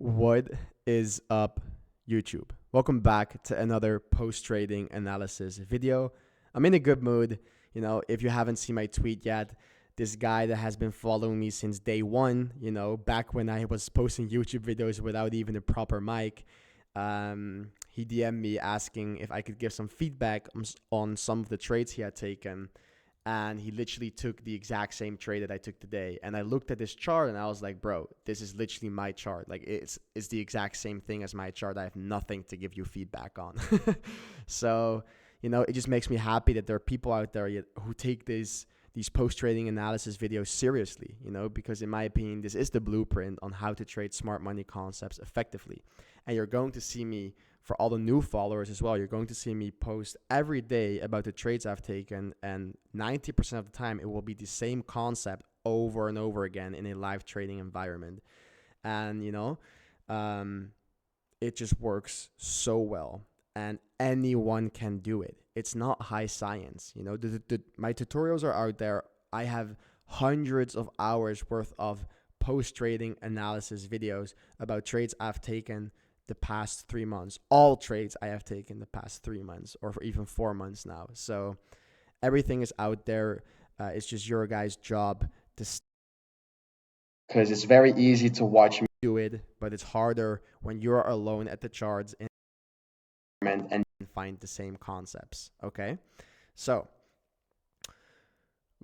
What is up, YouTube? Welcome back to another post-trading analysis video. I'm in a good mood. If you haven't seen my tweet yet, this guy that has been following me since day one, back when I was posting YouTube videos without even a proper mic, he DM'd me asking if I could give some feedback on some of the trades he had taken. And he literally took the exact same trade that I took today. And I looked at this chart and I was like, bro, this is literally my chart. Like it's the exact same thing as my chart. I have nothing to give you feedback on. So, it just makes me happy that there are people out there who take these post-trading analysis videos seriously, because in my opinion, this is the blueprint on how to trade smart money concepts effectively. And you're going to see me, for all the new followers as well, you're going to see me post every day about the trades I've taken, and 90% of the time it will be the same concept over and over again in a live trading environment. And it just works so well, and anyone can do it. It's not high science. My tutorials are out there. I have hundreds of hours worth of post-trading analysis videos about trades I've taken the past 3 months, all trades I have taken the past 3 months, or for even 4 months now. So everything is out there. It's just your guys' job to, because it's very easy to watch me do it, but it's harder when you're alone at the charts and find the same concepts. Okay, so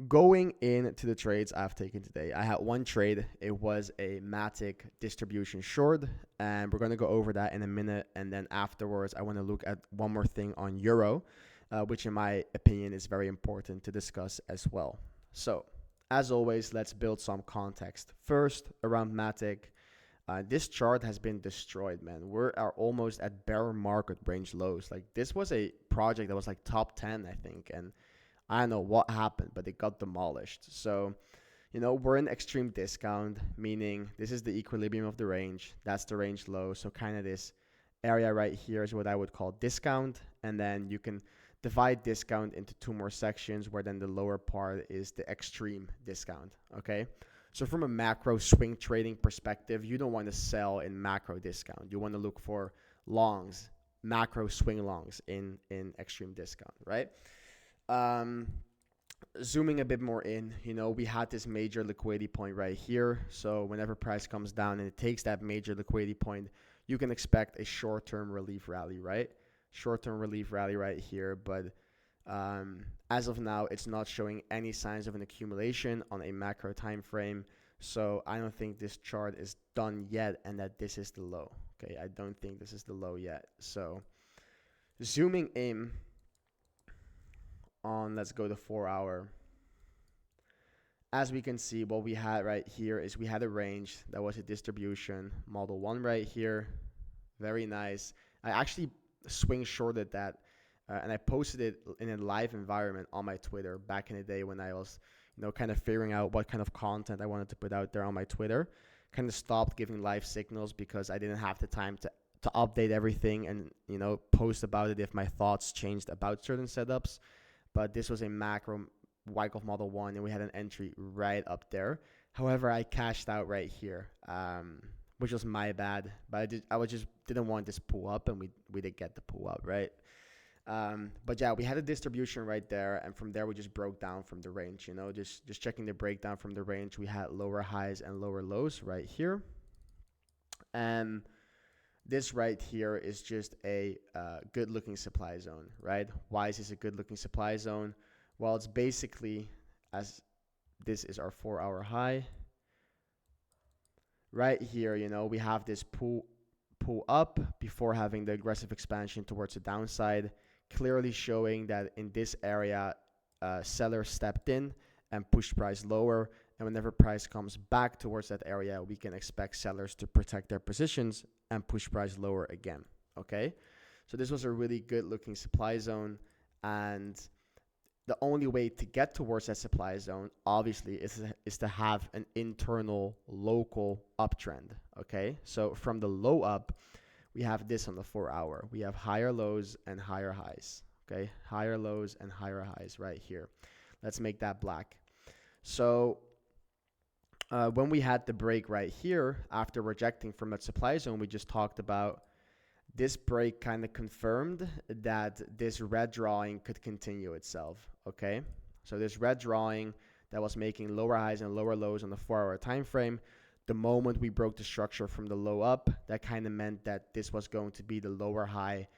going into the trades I've taken today, I had one trade. It was a Matic distribution short, and we're going to go over that in a minute. And then afterwards, I want to look at one more thing on Euro, which in my opinion is very important to discuss as well. So as always, let's build some context. First, around Matic, this chart has been destroyed, man. We are almost at bear market range lows. Like, this was a project that was like top 10, I think, and I don't know what happened, but it got demolished. So, we're in extreme discount, meaning this is the equilibrium of the range. That's the range low. So kind of this area right here is what I would call discount. And then you can divide discount into two more sections, where then the lower part is the extreme discount. Okay. So from a macro swing trading perspective, you don't want to sell in macro discount. You want to look for longs, macro swing longs in extreme discount, right? Zooming a bit more in, we had this major liquidity point right here. So whenever price comes down and it takes that major liquidity point, you can expect a short-term relief rally, right? Short-term relief rally right here. But as of now, it's not showing any signs of an accumulation on a macro time frame. So I don't think this chart is done yet, and that this is the low. Okay, I don't think this is the low yet. So zooming in on, let's go to 4 hour. As we can see, what we had right here is we had a range that was a distribution model 1 right here. Very nice. I actually swing shorted that, and I posted it in a live environment on my Twitter back in the day when I was kind of figuring out what kind of content I wanted to put out there on my Twitter. Kind of stopped giving live signals because I didn't have the time to update everything and post about it if my thoughts changed about certain setups. But this was a macro Wyckoff Model 1, and we had an entry right up there. However, I cashed out right here, which was my bad. But I just didn't want this pull up, and we did get the pull up, right? But yeah, we had a distribution right there, and from there we just broke down from the range. Just checking the breakdown from the range, we had lower highs and lower lows right here, and this right here is just a good-looking supply zone, right? Why is this a good-looking supply zone? Well, it's basically, as this is our 4 hour high. Right here, we have this pull up before having the aggressive expansion towards the downside, clearly showing that in this area, sellers stepped in and pushed price lower. And whenever price comes back towards that area, we can expect sellers to protect their positions and push price lower again. Okay, so this was a really good looking supply zone, and the only way to get towards that supply zone, obviously, is to have an internal local uptrend. Okay, so from the low up, we have this on the 4 hour. We have higher lows and higher highs. Okay, higher lows and higher highs right here. Let's make that black. So when we had the break right here after rejecting from that supply zone we just talked about, this break kind of confirmed that this red drawing could continue itself. Okay, so this red drawing that was making lower highs and lower lows on the 4-hour time frame, the moment we broke the structure from the low up, that kind of meant that this was going to be the lower high,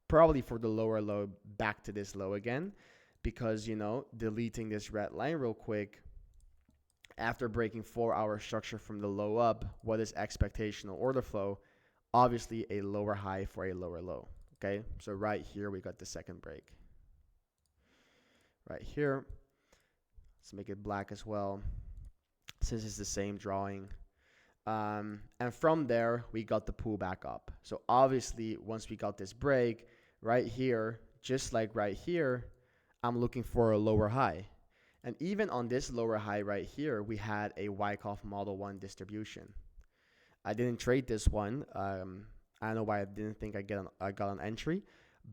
probably for the lower low back to this low again, because deleting this red line real quick, after breaking 4-hour structure from the low up, what is expectational order flow? Obviously a lower high for a lower low. Okay, so right here we got the second break. Right here, let's make it black as well, since it's the same drawing. And from there, we got the pullback up. So obviously, once we got this break, right here, just like right here, I'm looking for a lower high. And even on this lower high right here, we had a Wyckoff Model 1 distribution. I didn't trade this one. I don't know why I didn't think I got an entry,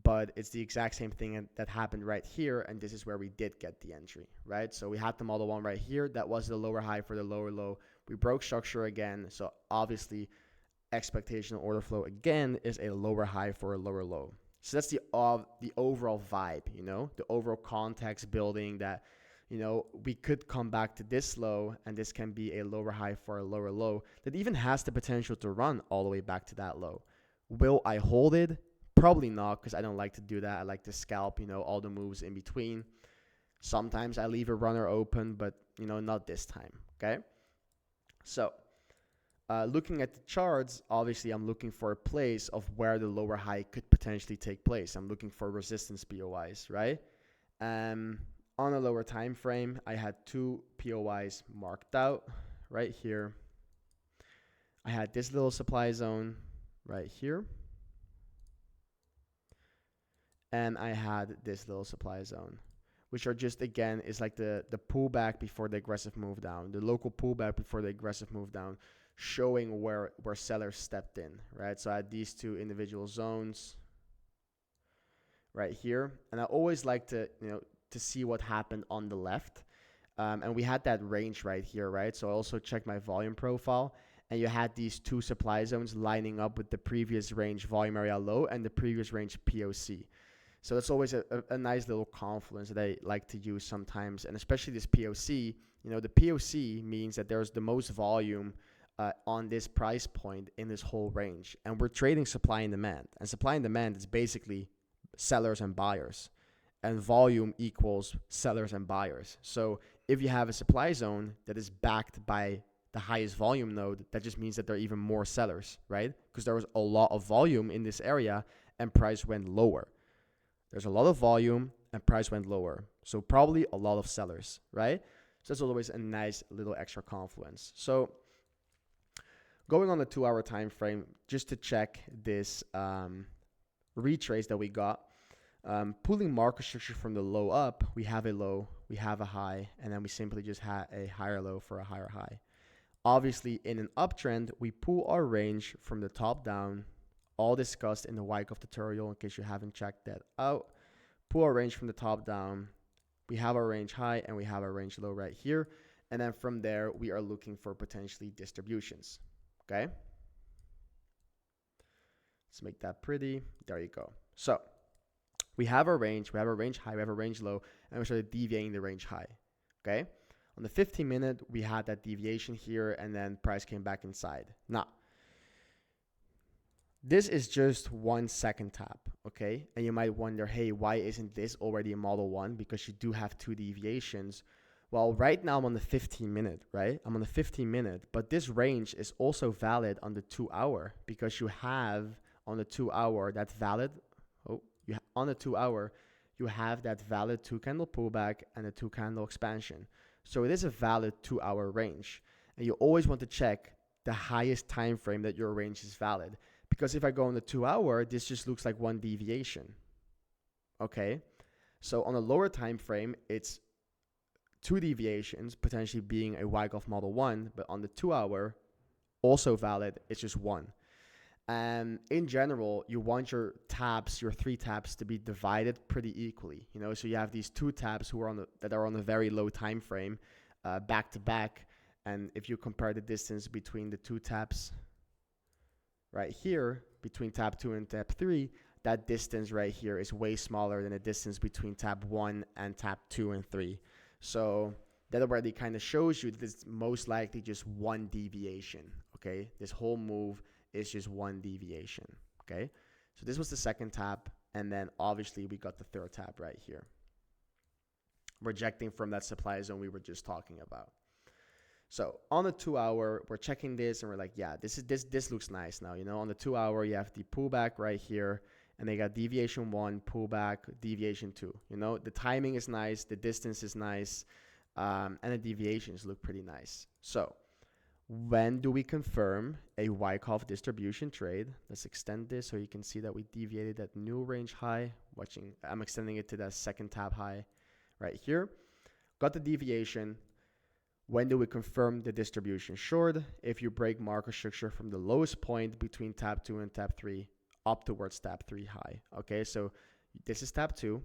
but it's the exact same thing that happened right here, and this is where we did get the entry, right? So we had the Model 1 right here. That was the lower high for the lower low. We broke structure again, so obviously expectational order flow again is a lower high for a lower low. So that's the overall vibe, the overall context building that we could come back to this low, and this can be a lower high for a lower low that even has the potential to run all the way back to that low. Will I hold it? Probably not, because I don't like to do that. I like to scalp, all the moves in between. Sometimes I leave a runner open, but, not this time, okay? So, looking at the charts, obviously I'm looking for a place of where the lower high could potentially take place. I'm looking for resistance POIs, right? On a lower time frame, I had 2 POIs marked out right here. I had this little supply zone right here. And I had this little supply zone, which are just, again, is like the pullback before the aggressive move down, the local pullback before the aggressive move down, showing where sellers stepped in, right? So I had these 2 individual zones right here. And I always like to, to see what happened on the left. And we had that range right here, right? So I also checked my volume profile, and you had these 2 supply zones lining up with the previous range volume area low and the previous range POC. So that's always a nice little confluence that I like to use sometimes, and especially this POC. The POC means that there's the most volume on this price point in this whole range, and we're trading supply and demand. And supply and demand is basically sellers and buyers, and volume equals sellers and buyers. So if you have a supply zone that is backed by the highest volume node, that just means that there are even more sellers, right? Because there was a lot of volume in this area and price went lower. There's a lot of volume and price went lower. So probably a lot of sellers, right? So that's always a nice little extra confluence. So going on the 2-hour time frame, just to check this retrace that we got, pulling market structure from the low up, we have a low, we have a high, and then we simply just had a higher low for a higher high. Obviously, in an uptrend, we pull our range from the top down, all discussed in the Wyckoff tutorial in case you haven't checked that out. Pull our range from the top down. We have our range high and we have our range low right here. And then from there, we are looking for potentially distributions. Okay? Let's make that pretty. There you go. So we have our range high, we have a range low, and we started deviating the range high. Okay? On the 15-minute, we had that deviation here, and then price came back inside. Now, this is just 1 second tap, okay? And you might wonder, hey, why isn't this already a Model 1? Because you do have 2 deviations. Well, right now I'm on the 15-minute, right? I'm on the 15-minute, but this range is also valid on the 2-hour, because you have on the 2-hour that valid, on the 2-hour, you have that valid 2-candle pullback and a 2-candle expansion. So it is a valid 2-hour range. And you always want to check the highest time frame that your range is valid. Because if I go on the 2-hour, this just looks like 1 deviation. Okay? So on a lower time frame, it's 2 deviations, potentially being a Wyckoff Model 1, but on the 2-hour, also valid, it's just 1. And in general, you want your taps, your 3 taps, to be divided pretty equally. So you have these 2 taps that are on a very low time frame, back to back, And if you compare the distance between the two taps right here, between tab 2 and tab 3, that distance right here is way smaller than the distance between tab 1 and tab 2 and 3. So that already kind of shows you that it's most likely just one deviation, okay? This whole move is just one deviation, okay? So this was the second tap, and then obviously we got the third tap right here, rejecting from that supply zone we were just talking about. So on the 2 hour, we're checking this and we're like, yeah, this looks nice now. You know, on the 2 hour, you have the pullback right here, and they got deviation 1, pullback, deviation 2. You know, the timing is nice, the distance is nice, and the deviations look pretty nice. So when do we confirm a Wyckoff distribution trade? Let's extend this so you can see that we deviated that new range high. I'm extending it to that second tab high right here. Got the deviation. When do we confirm the distribution short? If you break market structure from the lowest point between tab 2 and tab 3 up towards tab 3 high. Okay, so this is tab 2.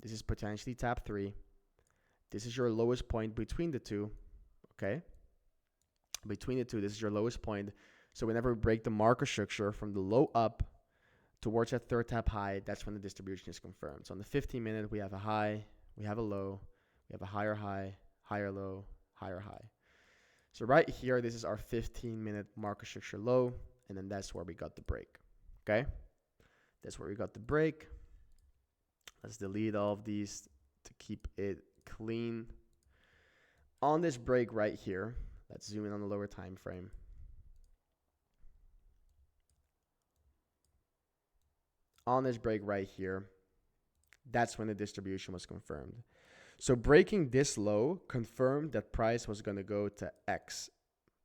This is potentially tab 3. This is your lowest point between the two. Okay, between the two, this is your lowest point. So whenever we break the market structure from the low up towards that third tab high, that's when the distribution is confirmed. So on the 15-minute, we have a high, we have a low, we have a higher high, higher low, higher high. So right here, this is our 15-minute market structure low, and then that's where we got the break, okay? That's where we got the break. Let's delete all of these to keep it clean. On this break right here, let's zoom in on the lower time frame. On this break right here, that's when the distribution was confirmed. So breaking this low confirmed that price was going to go to X,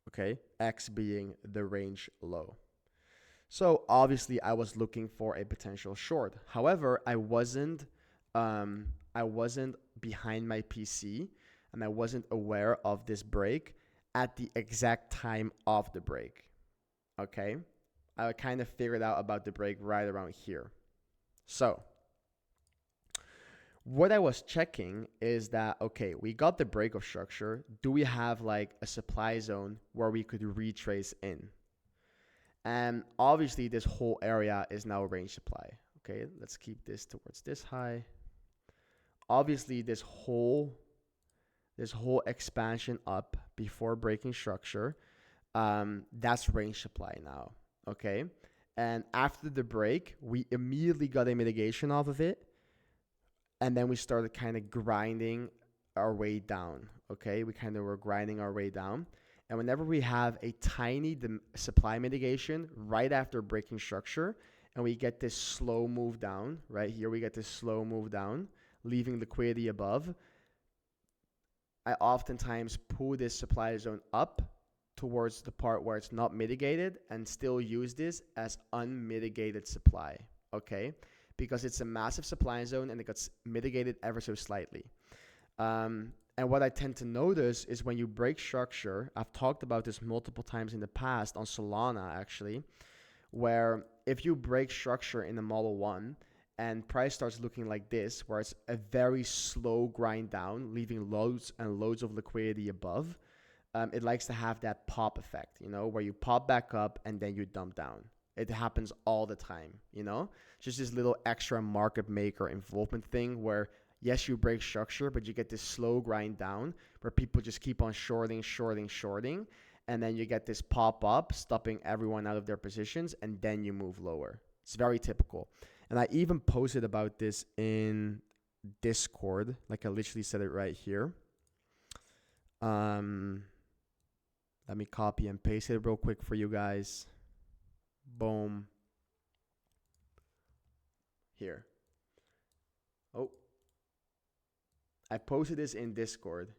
okay? X being the range low. So obviously I was looking for a potential short. However, I wasn't behind my PC, and I wasn't aware of this break at the exact time of the break, okay? I kind of figured out about the break right around here. So what I was checking is that, okay, we got the break of structure. Do we have like a supply zone where we could retrace in? And obviously this whole area is now range supply. Okay, let's keep this towards this high. Obviously this whole expansion up before breaking structure, that's range supply now. Okay, and after the break, we immediately got a mitigation off of it. And then we started kind of grinding our way down, okay? We kind of were grinding our way down. And whenever we have a tiny supply mitigation right after breaking structure, and we get this slow move down, right here we get this slow move down, leaving liquidity above, I oftentimes pull this supply zone up towards the part where it's not mitigated and still use this as unmitigated supply, okay? Because it's a massive supply zone and it gets mitigated ever so slightly. And what I tend to notice is when you break structure, I've talked about this multiple times in the past on Solana actually, where if you break structure in the Model 1 and price starts looking like this, where it's a very slow grind down, leaving loads and loads of liquidity above, it likes to have that pop effect, you know, where you pop back up and then you dump down. It happens all the time, you know? Just this little extra market maker involvement thing where, yes, you break structure, but you get this slow grind down where people just keep on shorting, and then you get this pop up, stopping everyone out of their positions, and then you move lower. It's very typical. And I even posted about this in Discord. Like I literally said it right here. Let me copy and paste it real quick for you guys. Boom. Here. Oh. I posted this in Discord.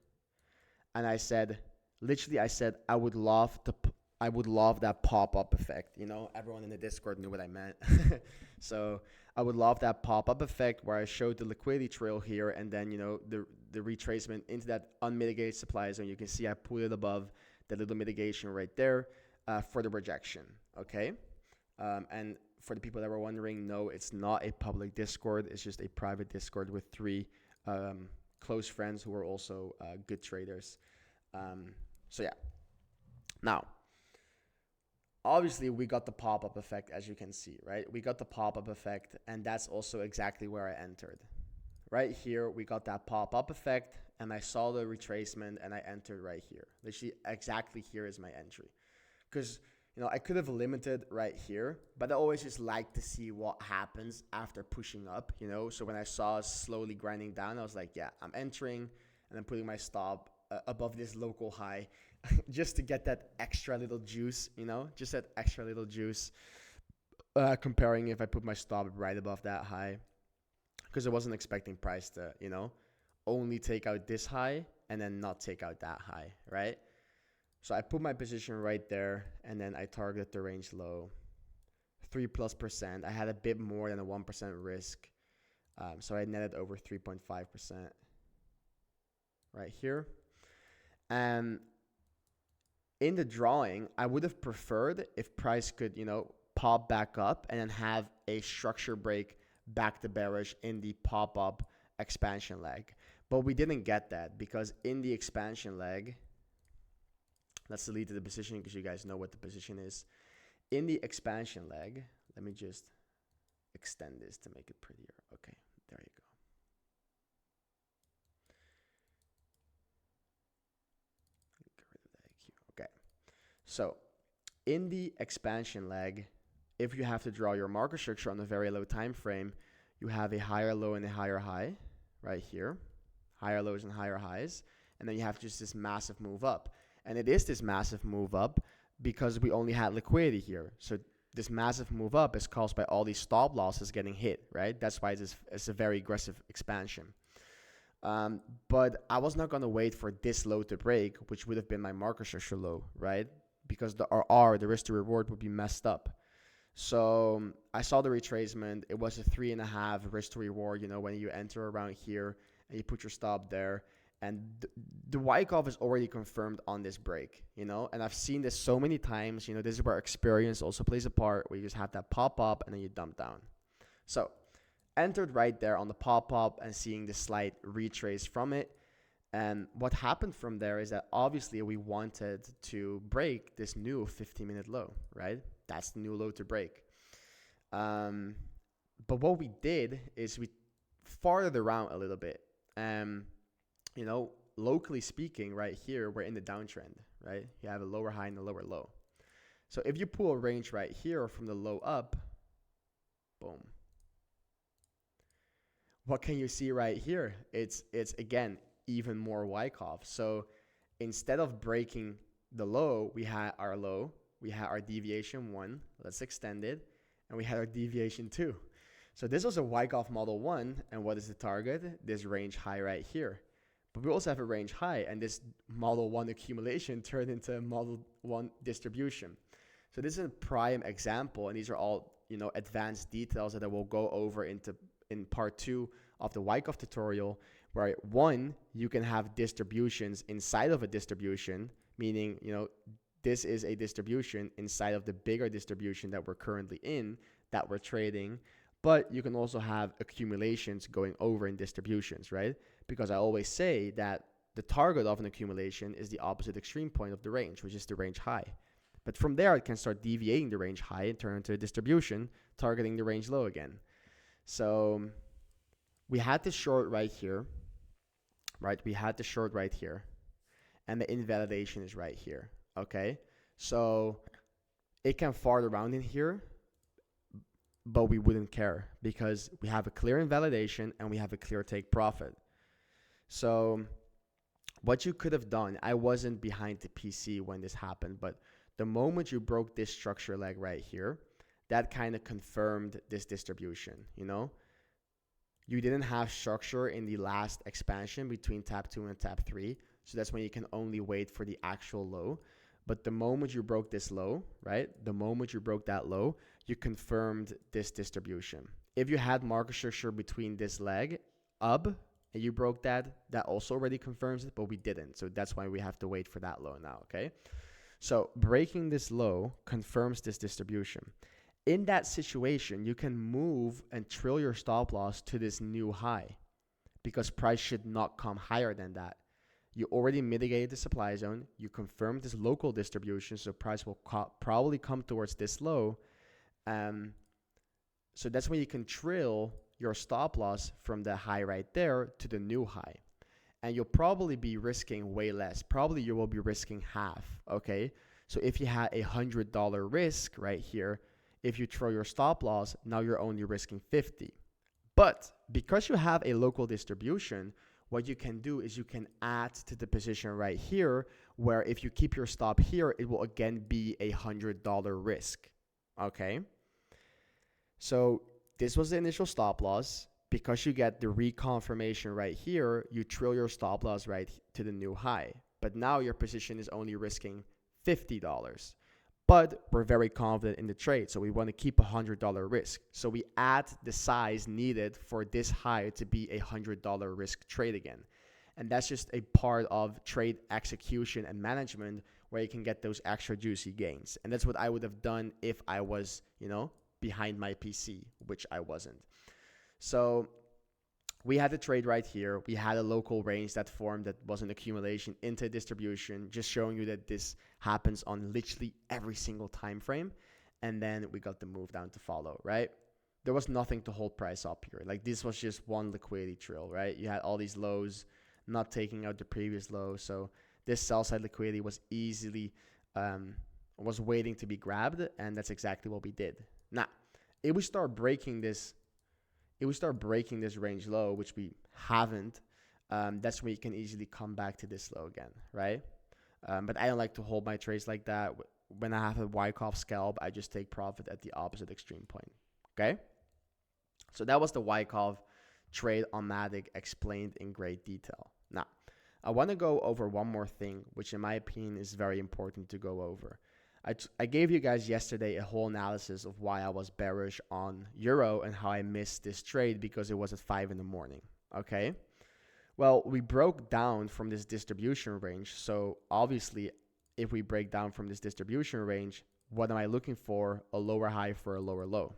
And I said, literally, I would love that pop-up effect. You know, everyone in the Discord knew what I meant. So I would love that pop-up effect where I showed the liquidity trail here and then, you know, the retracement into that unmitigated supply zone. You can see I put it above the little mitigation right there for the rejection. Okay. And for the people that were wondering, no, it's not a public Discord. It's just a private Discord with 3 close friends who are also good traders. So yeah. Now, obviously, we got the pop-up effect, as you can see, right? We got the pop-up effect, and that's also exactly where I entered. Right here, we got that pop-up effect, and I saw the retracement, and I entered right here. Literally, exactly here is my entry. Because, I could have limited right here, but I always just like to see what happens after pushing up, So when I saw us slowly grinding down, I was like, yeah, I'm entering, and I'm putting my stop above this local high just to get that extra little juice, just that extra little juice. Comparing if I put my stop right above that high, because I wasn't expecting price to, only take out this high and then not take out that high, right? So I put my position right there, and then I targeted the range low, 3+%. I had a bit more than a 1% risk, so I netted over 3.5% right here. And in the drawing, I would have preferred if price could, pop back up and then have a structure break back to bearish in the pop-up expansion leg. But we didn't get that, because in the expansion leg, let's delete the position because you guys know what the position is. In the expansion leg, let me just extend this to make it prettier. Okay, there you go. Get rid of the IQ. Okay. So in the expansion leg, if you have to draw your market structure on a very low time frame, you have a higher low and a higher high right here, higher lows and higher highs, and then you have just this massive move up. And it is this massive move up because we only had liquidity here. So this massive move up is caused by all these stop losses getting hit, right? That's why it's a very aggressive expansion. But I was not going to wait for this low to break, which would have been my market structure low, right? Because the RR, the risk to reward, would be messed up. So I saw the retracement. It was a 3.5 risk to reward, when you enter around here and you put your stop there. And the Wyckoff is already confirmed on this break, and I've seen this so many times. This is where experience also plays a part, where you just have that pop up and then you dump down. So entered right there on the pop up and seeing the slight retrace from it. And what happened from there is that obviously we wanted to break this new 15-minute low, right? That's the new low to break. But what we did is we farthered around a little bit. Locally speaking, right here, we're in the downtrend, right? You have a lower high and a lower low. So if you pull a range right here from the low up, boom. What can you see right here? It's again, even more Wyckoff. So instead of breaking the low, we had our low, we had our deviation 1, let's extend it, and we had our deviation 2. So this was a Wyckoff model 1, and what is the target? This range high right here. But we also have a range high, and this model 1 accumulation turned into model 1 distribution. So this is a prime example, and these are all, advanced details that I will go over in part 2 of the Wyckoff tutorial, where 1, you can have distributions inside of a distribution, meaning, this is a distribution inside of the bigger distribution that we're currently in, that we're trading. But you can also have accumulations going over in distributions, right? Because I always say that the target of an accumulation is the opposite extreme point of the range, which is the range high. But from there, it can start deviating the range high and turn into a distribution, targeting the range low again. So we had this short right here, right? We had the short right here, and the invalidation is right here, okay? So it can fart around in here, but we wouldn't care because we have a clear invalidation and we have a clear take profit. So what you could have done, I wasn't behind the PC when this happened, but the moment you broke this structure leg right here, that kind of confirmed this distribution, You didn't have structure in the last expansion between tab 2 and tab 3, so that's when you can only wait for the actual low. But the moment you broke this low, right? The moment you broke that low, you confirmed this distribution. If you had market structure between this leg up and you broke that also already confirms it, but we didn't. So that's why we have to wait for that low now, okay? So breaking this low confirms this distribution. In that situation, you can move and trill your stop loss to this new high because price should not come higher than that. You already mitigated the supply zone. You confirmed this local distribution, so price will probably come towards this low. So that's when you can trill your stop loss from the high right there to the new high. And you'll probably be risking way less. Probably you will be risking half, okay? So if you had $100 risk right here, if you throw your stop loss, now you're only risking 50. But because you have a local distribution, what you can do is you can add to the position right here, where if you keep your stop here, it will again be $100 risk, okay? So this was the initial stop loss. Because you get the reconfirmation right here, you trill your stop loss right to the new high. But now your position is only risking $50. But we're very confident in the trade, so we want to keep $100 risk. So we add the size needed for this high to be a $100 risk trade again. And that's just a part of trade execution and management where you can get those extra juicy gains. And that's what I would have done if I was, behind my PC, which I wasn't. So we had the trade right here. We had a local range that formed that was an accumulation into distribution, just showing you that this happens on literally every single time frame. And then we got the move down to follow, right? There was nothing to hold price up here. Like this was just one liquidity trill, right? You had all these lows not taking out the previous low. So this sell side liquidity was easily, was waiting to be grabbed. And that's exactly what we did. Now, if we start breaking this range low, which we haven't, that's when you can easily come back to this low again, right? But I don't like to hold my trades like that. When I have a Wyckoff scalp, I just take profit at the opposite extreme point, okay? So that was the Wyckoff trade on Matic explained in great detail. Now, I want to go over one more thing, which in my opinion is very important to go over. I gave you guys yesterday a whole analysis of why I was bearish on Euro and how I missed this trade because it was at 5 in the morning, okay? Well, we broke down from this distribution range. So obviously, if we break down from this distribution range, what am I looking for? A lower high for a lower low.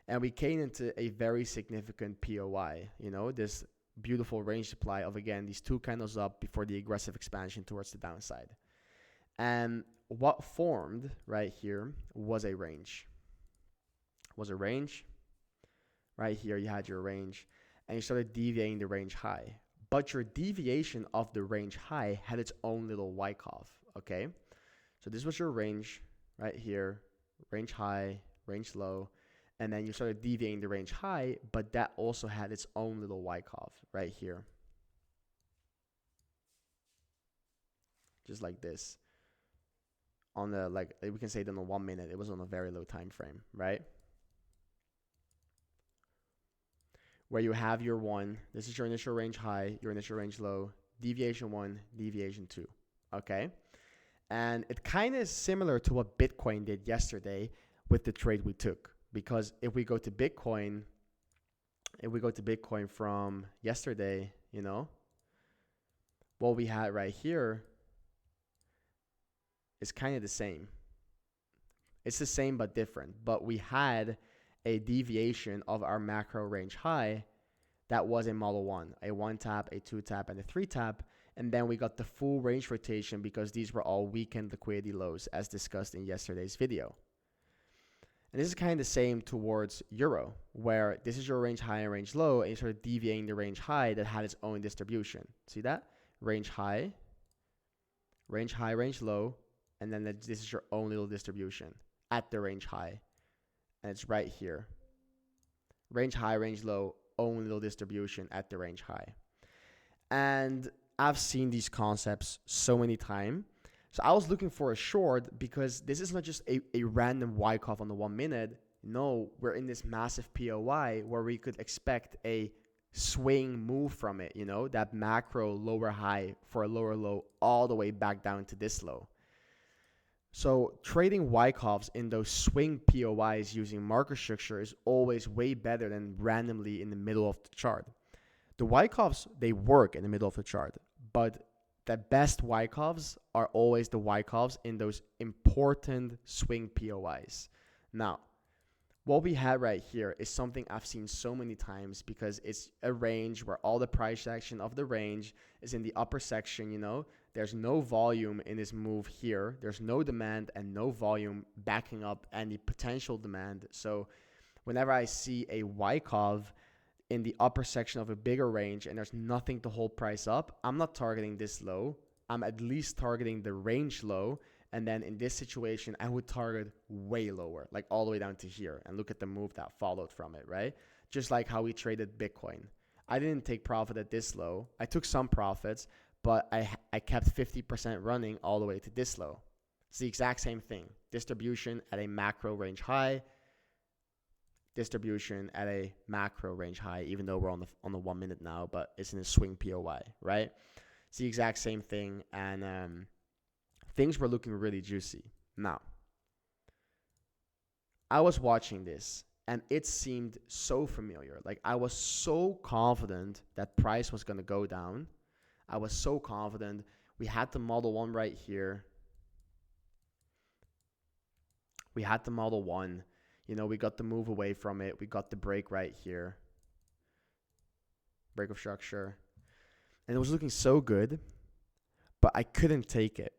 And we came into a very significant POI, this beautiful range supply of, again, these two candles up before the aggressive expansion towards the downside. And what formed right here was a range. Right here, you had your range, and you started deviating the range high. But your deviation of the range high had its own little Wyckoff, okay? So this was your range right here, range high, range low, and then you started deviating the range high, but that also had its own little Wyckoff right here. Just like this. On the, we can say it on the 1 minute, it was on a very low time frame, right? Where you have your one, this is your initial range high, your initial range low, deviation 1, deviation 2, okay? And it kind of is similar to what Bitcoin did yesterday with the trade we took. Because if we go to Bitcoin from yesterday, what we had right here is kind of the same. It's the same but different. But we had a deviation of our macro range high that was a Model 1, a 1 tap, a 2 tap, and a 3 tap. And then we got the full range rotation because these were all weekend liquidity lows as discussed in yesterday's video. And this is kind of the same towards Euro, where this is your range high and range low, and you start deviating the range high that had its own distribution. See that? Range high, range low, and then this is your own little distribution at the range high. And it's right here. Range high, range low, own little distribution at the range high. And I've seen these concepts so many times. So I was looking for a short because this is not just a random Wyckoff on the 1 minute. No, we're in this massive POI where we could expect a swing move from it, that macro lower high for a lower low all the way back down to this low. So trading Wyckoffs in those swing POIs using market structure is always way better than randomly in the middle of the chart. The Wyckoffs, they work in the middle of the chart, but the best Wyckoffs are always the Wyckoffs in those important swing POIs. Now, what we had right here is something I've seen so many times because it's a range where all the price action of the range is in the upper section, you know. There's no volume in this move here. There's no demand and no volume backing up any potential demand. So whenever I see a Wyckoff in the upper section of a bigger range and there's nothing to hold price up, I'm not targeting this low. I'm at least targeting the range low. And then in this situation, I would target way lower, like all the way down to here. And look at the move that followed from it, right? Just like how we traded Bitcoin. I didn't take profit at this low. I took some profits, but I kept 50% running all the way to this low. It's the exact same thing. Distribution at a macro range high. Distribution at a macro range high, even though we're on the 1 minute now, but it's in a swing POI, right? It's the exact same thing. And things were looking really juicy. Now, I was watching this and it seemed so familiar. Like I was so confident that price was going to go down. I was so confident. We had the Model 1 right here. We had the Model 1. You know, we got the move away from it. We got the break right here. Break of structure. And it was looking so good, but I couldn't take it.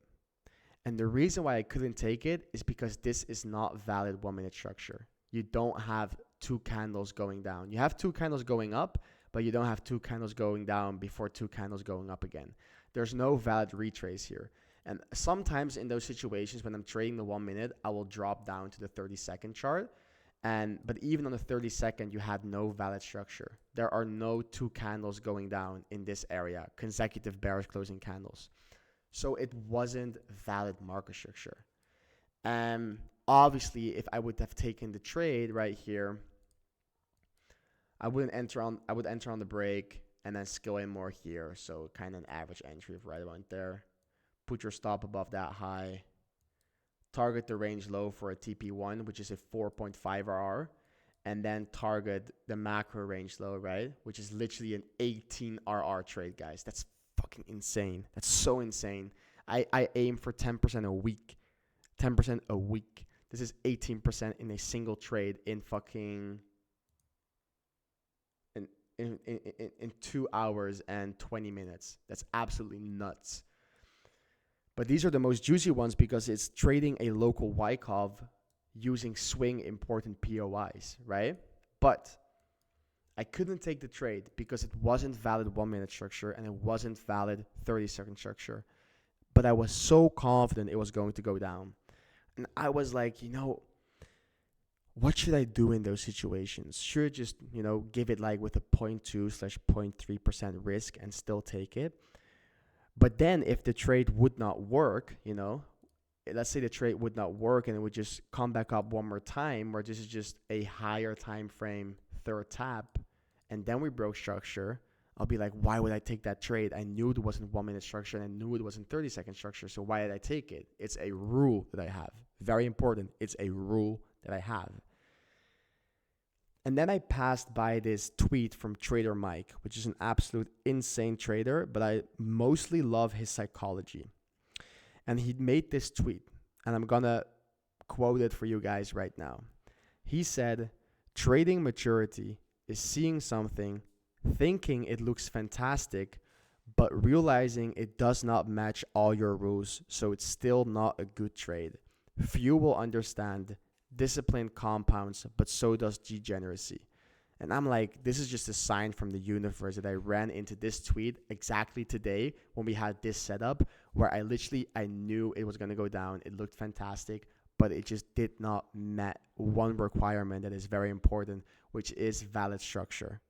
And the reason why I couldn't take it is because this is not valid 1 minute structure. You don't have two candles going down. You have two candles going up, but you don't have two candles going down before two candles going up again. There's no valid retrace here. And sometimes in those situations when I'm trading the 1 minute, I will drop down to the 30-second chart. But even on the 30-second, you had no valid structure. There are no two candles going down in this area, consecutive bearish closing candles. So it wasn't valid market structure. Obviously, if I would have taken the trade right here, I would enter on the break and then skill in more here. So kind of an average entry of right around there. Put your stop above that high. Target the range low for a TP1, which is a 4.5 RR. And then target the macro range low, right? Which is literally an 18 RR trade, guys. That's fucking insane. That's so insane. I aim for 10% a week. 10% a week. This is 18% in a single trade in fucking in 2 hours and 20 minutes. That's absolutely nuts. But these are the most juicy ones because it's trading a local Wyckoff using swing important POIs, right? But I couldn't take the trade because it wasn't valid 1 minute structure and it wasn't valid 30-second structure. But I was so confident it was going to go down. And I was like, you know, what should I do in those situations? Should I just, you know, give it like with a 0.2/0.3% risk and still take it? But then if the trade would not work, you know, let's say the trade would not work and it would just come back up one more time where this is just a higher time frame third tap and then we broke structure, I'll be like, why would I take that trade? I knew it wasn't 1 minute structure and I knew it wasn't 30-second structure. So why did I take it? It's a rule that I have. Very important. It's a rule that I have. And then I passed by this tweet from Trader Mike, which is an absolute insane trader, but I mostly love his psychology. And he made this tweet, and I'm going to quote it for you guys right now. He said, trading maturity is seeing something, thinking it looks fantastic, but realizing it does not match all your rules, so it's still not a good trade. Few will understand. Discipline compounds, but so does degeneracy. And I'm like, this is just a sign from the universe that I ran into this tweet exactly today when we had this setup where I knew it was going to go down. It looked fantastic, but it just did not met one requirement that is very important, which is valid structure.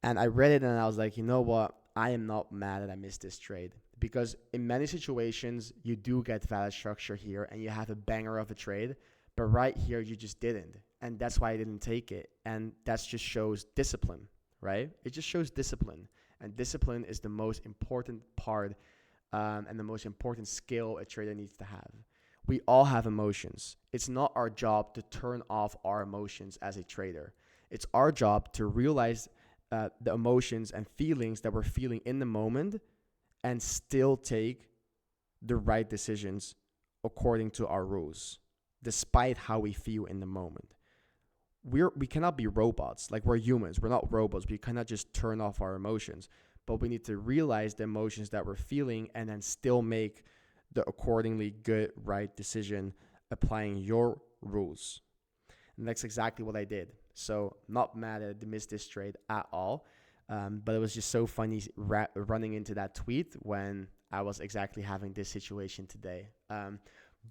And I read it and I was like, you know what? I am not mad that I missed this trade because in many situations, you do get valid structure here and you have a banger of a trade. But right here, you just didn't. And that's why I didn't take it. And that just shows discipline, right? It just shows discipline. And discipline is the most important part and the most important skill a trader needs to have. We all have emotions. It's not our job to turn off our emotions as a trader. It's our job to realize the emotions and feelings that we're feeling in the moment and still take the right decisions according to our rules, despite how we feel in the moment. we cannot be robots. Like, we're humans, we're not robots. We cannot just turn off our emotions, but we need to realize the emotions that we're feeling and then still make the accordingly good, right decision, applying your rules. And that's exactly what I did. So not mad at the missed this trade at all. But it was just so funny running into that tweet when I was exactly having this situation today.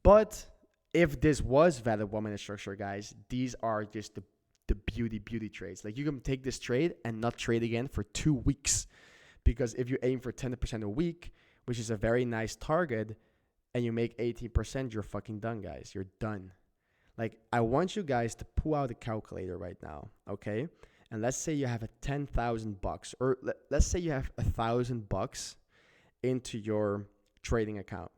But if this was valid 1 minute structure, guys, these are just the beauty trades. Like, you can take this trade and not trade again for 2 weeks, because if you aim for 10% a week, which is a very nice target, and you make 18%, you're fucking done, guys. You're done. Like, I want you guys to pull out a calculator right now, okay? And let's say you have a $10,000, or let's say you have $1,000 into your trading account,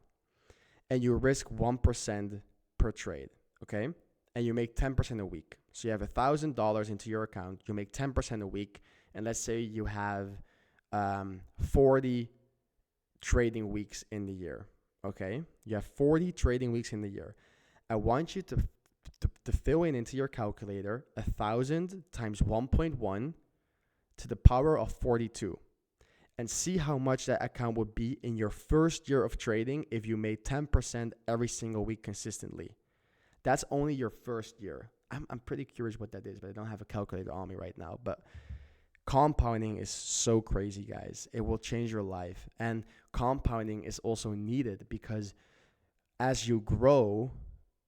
and you risk 1% per trade, okay? And you make 10% a week. So you have $1,000 into your account, you make 10% a week, and let's say you have 40 trading weeks in the year, okay? You have 40 trading weeks in the year. I want you to fill in into your calculator 1,000 times 1.1 to the power of 42, and see how much that account would be in your first year of trading if you made 10% every single week consistently. That's only your first year. I'm pretty curious what that is, but I don't have a calculator on me right now. But compounding is so crazy, guys. It will change your life. And compounding is also needed because as you grow,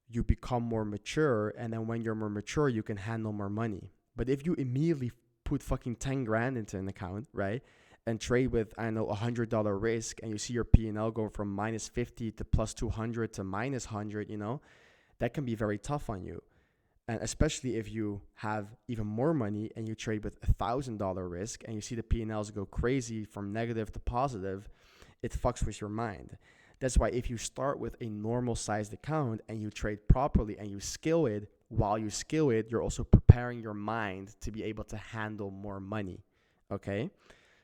you become more mature. And then when you're more mature, you can handle more money. But if you immediately put fucking 10 grand into an account, right, and trade with, I don't know, $100 risk, and you see your P&L go from minus 50 to plus 200 to minus 100, you know, that can be very tough on you. And especially if you have even more money and you trade with $1,000 risk and you see the P&Ls go crazy from negative to positive, it fucks with your mind. That's why if you start with a normal sized account and you trade properly and you scale it, while you scale it, you're also preparing your mind to be able to handle more money. Okay?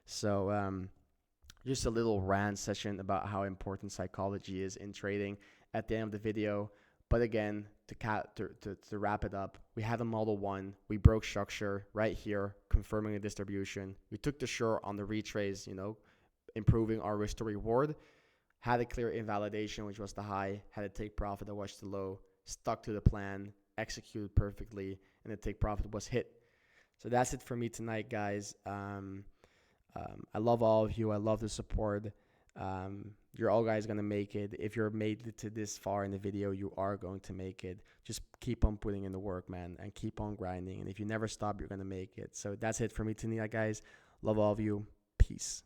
So just a little rant session about how important psychology is in trading at the end of the video. But again, to wrap it up, we had a model 1. We broke structure right here, confirming the distribution. We took the short on the retrace, you know, improving our risk to reward. Had a clear invalidation, which was the high. Had a take profit, I watched the low. Stuck to the plan, executed perfectly, and the take profit was hit. So that's it for me tonight, guys. I love all of you. I love the support. You're all guys going to make it. If you're made it to this far in the video, you are going to make it. Just keep on putting in the work, man, and keep on grinding. And if you never stop, you're going to make it. So that's it for me tonight, guys. Love all of you. Peace.